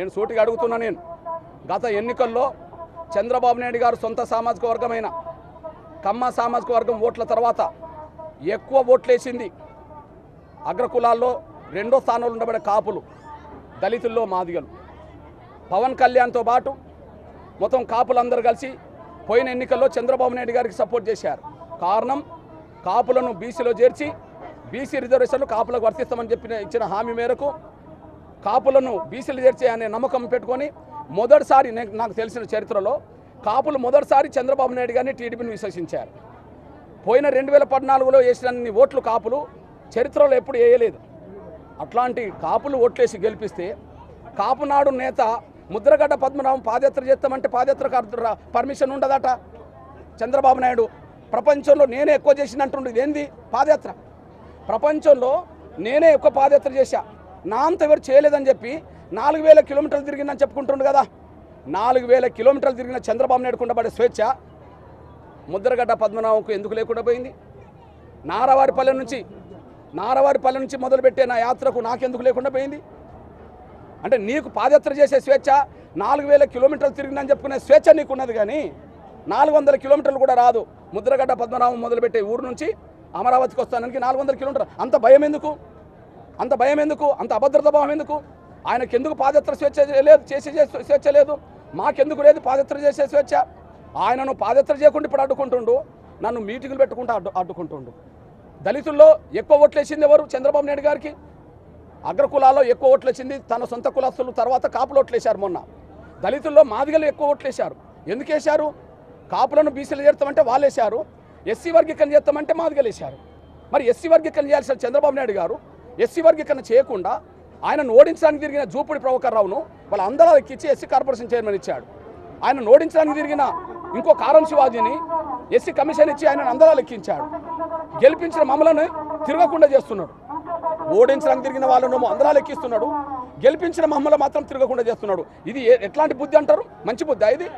నేను సూటిగా అడుగుతున్నా. నేను గత ఎన్నికల్లో చంద్రబాబు నాయుడు గారు సొంత సామాజిక వర్గమైన కమ్మ సామాజిక వర్గం ఓట్ల తర్వాత ఎక్కువ ఓట్లేసింది అగ్రకులాల్లో రెండో స్థానంలో ఉండబడే కాపులు, దళితుల్లో మాదిగలు. పవన్ కళ్యాణ్తో పాటు మొత్తం కాపులందరూ కలిసి పోయిన ఎన్నికల్లో చంద్రబాబు నాయుడు గారికి సపోర్ట్ చేశారు. కారణం, కాపులను బీసీలో చేర్చి బీసీ రిజర్వేషన్లు కాపులకు వర్తిస్తామని ఇచ్చిన హామీ మేరకు కాపులను బీసీలు చేర్చే అనే నమ్మకం పెట్టుకొని మొదటిసారి నాకు తెలిసిన చరిత్రలో కాపులు మొదటిసారి చంద్రబాబు నాయుడు గారిని టీడీపీని విశ్వసించారు. పోయిన 2014లో వేసినన్ని ఓట్లు కాపులు చరిత్రలో ఎప్పుడు వేయలేదు. అట్లాంటి కాపులు ఓట్లేసి గెలిపిస్తే కాపునాడు నేత ముద్రగడ్డ పద్మనాభం పాదయాత్ర చేస్తామంటే పాదయాత్ర పర్మిషన్ ఉండదట. చంద్రబాబు నాయుడు ప్రపంచంలో నేనే ఎక్కువ చేసినట్టుండదు. ఇదేంది పాదయాత్ర? ప్రపంచంలో నేనే ఎక్కువ పాదయాత్ర చేశా, నా అంత ఎవరు చేయలేదని చెప్పి 4000 కిలోమీటర్లు తిరిగిందని చెప్పుకుంటుండు కదా. 4000 కిలోమీటర్లు తిరిగిన చంద్రబాబు నాయుడు ఉండబడే స్వేచ్ఛ ముద్రగడ్డ పద్మనాభంకు ఎందుకు లేకుండా పోయింది? నారవారిపల్లె నుంచి మొదలుపెట్టే నా యాత్రకు నాకెందుకు లేకుండా పోయింది? అంటే నీకు పాదయాత్ర చేసే స్వేచ్ఛ 4000 కిలోమీటర్లు తిరిగిందని చెప్పుకునే స్వేచ్ఛ నీకున్నది, కానీ 400 కిలోమీటర్లు కూడా రాదు. ముద్రగడ్డ పద్మనాభం మొదలుపెట్టే ఊరు నుంచి అమరావతికి వస్తానికి 400 కిలోమీటర్లు. అంత భయం ఎందుకు? అంత అభద్రత భావం ఎందుకు? ఆయనకు ఎందుకు పాదయాత్ర స్వేచ్ఛ లేదు, చేసే స్వేచ్ఛ లేదు? మాకెందుకు లేదు పాదయాత్ర చేసే స్వేచ్ఛ? ఆయనను పాదయాత్ర చేయకుండా ఇప్పుడు అడ్డుకుంటుండు, నన్ను మీటింగులు పెట్టుకుంటూ అడ్డుకుంటుండు. దళితుల్లో ఎక్కువ ఓట్లు వేసింది ఎవరు? చంద్రబాబు నాయుడు గారికి. అగ్రకులాల్లో ఎక్కువ ఓట్లు వచ్చింది తన సొంత కులస్తులు, తర్వాత కాపులు ఓట్లు వేశారు. మొన్న దళితుల్లో మాదిగలు ఎక్కువ ఓట్లు వేశారు. ఎందుకు వేశారు? కాపులను బీసీలు చేస్తామంటే వాళ్ళు వేశారు, ఎస్సీ వర్గీకరణ చేస్తామంటే మాదిగలు వేశారు. మరి ఎస్సీ వర్గీకరణ చేయాల్సిన చంద్రబాబు నాయుడు గారు ఎస్సీ వర్గీకరణ చేయకుండా ఆయనను ఓడించడానికి తిరిగిన జూపూడి ప్రభాకర్ రావును వాళ్ళ అందరూ ఎక్కించి ఎస్సీ కార్పొరేషన్ చైర్మన్ ఇచ్చాడు. ఆయనను ఓడించడానికి తిరిగిన ఇంకో కారం శివాజీని ఎస్సీ కమిషన్ ఇచ్చి ఆయనను అందరూ ఎక్కించాడు. గెలిపించిన మమ్మలను తిరగకుండా చేస్తున్నాడు. ఓడించడానికి తిరిగిన వాళ్ళను అందరూ ఎక్కిస్తున్నాడు, గెలిపించిన మమ్మల్ని మాత్రం తిరగకుండా చేస్తున్నాడు. ఇది ఎట్లాంటి బుద్ధి అంటారు? మంచి బుద్ధి ఇది?